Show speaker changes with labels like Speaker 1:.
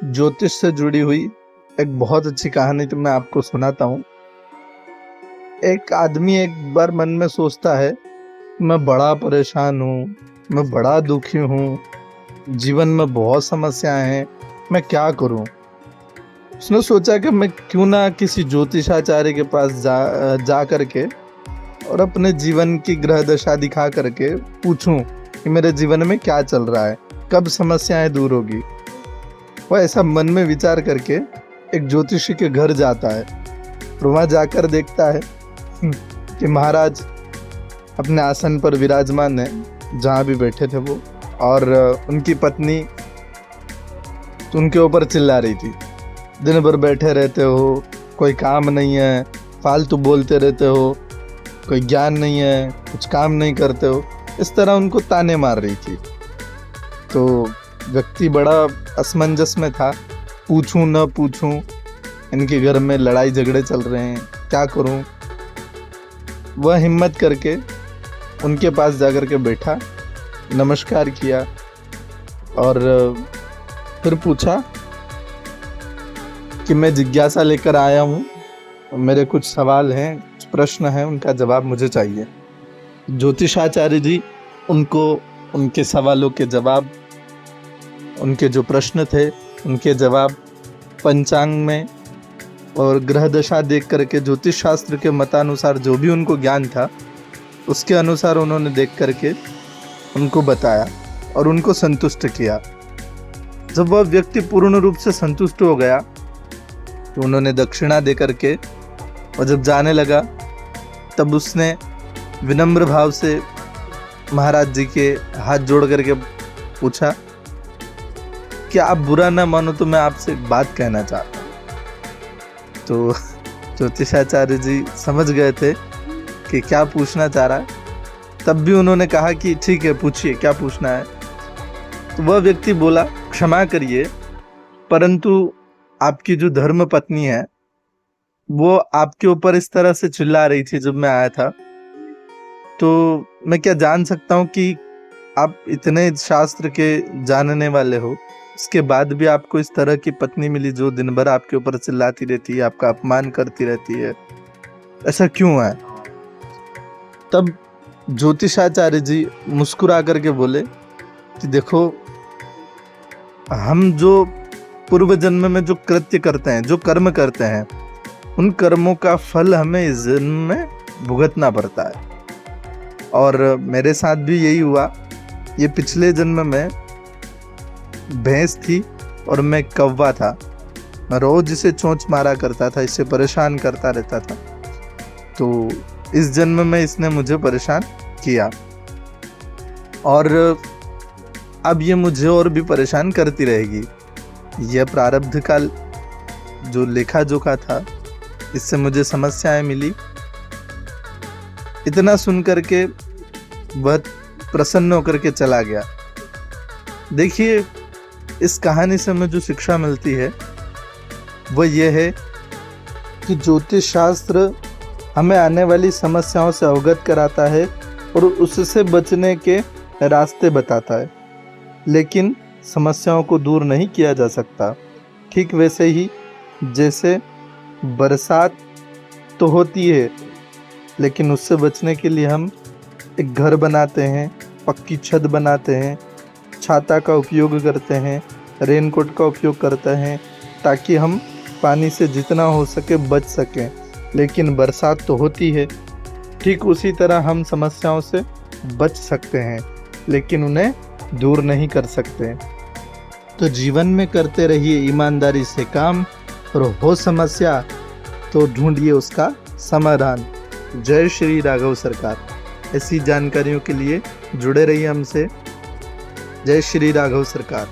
Speaker 1: ज्योतिष से जुड़ी हुई एक बहुत अच्छी कहानी तो मैं आपको सुनाता हूँ। एक आदमी एक बार मन में सोचता है, मैं बड़ा परेशान हूँ, मैं बड़ा दुखी हूँ, जीवन में बहुत समस्याएं हैं, मैं क्या करूँ। उसने सोचा कि मैं क्यों ना किसी ज्योतिषाचार्य के पास जा करके और अपने जीवन की ग्रह दशा दिखा करके पूछूं कि मेरे जीवन में क्या चल रहा है, कब समस्याएं दूर होगी। वह ऐसा मन में विचार करके एक ज्योतिषी के घर जाता है और वहाँ जाकर देखता है कि महाराज अपने आसन पर विराजमान है, जहाँ भी बैठे थे वो, और उनकी पत्नी उनके ऊपर चिल्ला रही थी, दिन भर बैठे रहते हो, कोई काम नहीं है, फालतू बोलते रहते हो, कोई ज्ञान नहीं है, कुछ काम नहीं करते हो, इस तरह उनको ताने मार रही थी। तो व्यक्ति बड़ा असमंजस में था, पूछूं न पूछूं, इनके घर में लड़ाई झगड़े चल रहे हैं, क्या करूं। वह हिम्मत करके उनके पास जाकर के बैठा, नमस्कार किया और फिर पूछा कि मैं जिज्ञासा लेकर आया हूँ, मेरे कुछ सवाल हैं, कुछ प्रश्न हैं, उनका जवाब मुझे चाहिए। ज्योतिषाचार्य जी उनको उनके सवालों के जवाब, उनके जो प्रश्न थे उनके जवाब पंचांग में और ग्रह दशा देख करके, ज्योतिष शास्त्र के मतानुसार जो भी उनको ज्ञान था उसके अनुसार उन्होंने देख करके उनको बताया और उनको संतुष्ट किया। जब वह व्यक्ति पूर्ण रूप से संतुष्ट हो गया तो उन्होंने दक्षिणा दे करके, और जब जाने लगा तब उसने विनम्र भाव से महाराज जी के हाथ जोड़ करके पूछा कि आप बुरा ना मानो तो मैं आपसे एक बात कहना चाहता हूँ। तो ज्योतिषाचार्य जी समझ गए थे कि क्या पूछना चाह रहा है, तब भी उन्होंने कहा कि ठीक है, पूछिए क्या पूछना है। तो वह व्यक्ति बोला, क्षमा करिए परंतु आपकी जो धर्म पत्नी है वो आपके ऊपर इस तरह से चिल्ला रही थी जब मैं आया था, तो मैं क्या जान सकता हूँ कि आप इतने शास्त्र के जानने वाले हो, इसके बाद भी आपको इस तरह की पत्नी मिली जो दिन भर आपके ऊपर चिल्लाती रहती है, आपका अपमान करती रहती है, ऐसा क्यों है। तब ज्योतिषाचार्य जी मुस्कुरा करके बोले कि देखो, हम जो पूर्व जन्म में जो कृत्य करते हैं, जो कर्म करते हैं, उन कर्मों का फल हमें इस जन्म में भुगतना पड़ता है। और मेरे साथ भी यही हुआ। ये पिछले जन्म में भैंस थी और मैं कौवा था। मैं रोज इसे चोंच मारा करता था, इससे परेशान करता रहता था। तो इस जन्म में इसने मुझे परेशान किया और अब ये मुझे और भी परेशान करती रहेगी। यह प्रारब्ध काल जो लेखा जोखा था, इससे मुझे समस्याएं मिली। इतना सुन करके वह प्रसन्न होकर के चला गया। देखिए, इस कहानी से हमें जो शिक्षा मिलती है वह यह है कि ज्योतिष शास्त्र हमें आने वाली समस्याओं से अवगत कराता है और उससे बचने के रास्ते बताता है, लेकिन समस्याओं को दूर नहीं किया जा सकता। ठीक वैसे ही जैसे बरसात तो होती है, लेकिन उससे बचने के लिए हम एक घर बनाते हैं, पक्की छत बनाते हैं, छाता का उपयोग करते हैं, रेनकोट का उपयोग करते हैं, ताकि हम पानी से जितना हो सके बच सकें। लेकिन बरसात तो होती है। ठीक उसी तरह हम समस्याओं से बच सकते हैं, लेकिन उन्हें दूर नहीं कर सकते। तो जीवन में करते रहिए ईमानदारी से काम, और हो समस्या तो ढूंढिए उसका समाधान। जय श्री राघव सरकार। ऐसी जानकारियों के लिए जुड़े रहिए हमसे। जय श्री राघव सरकार।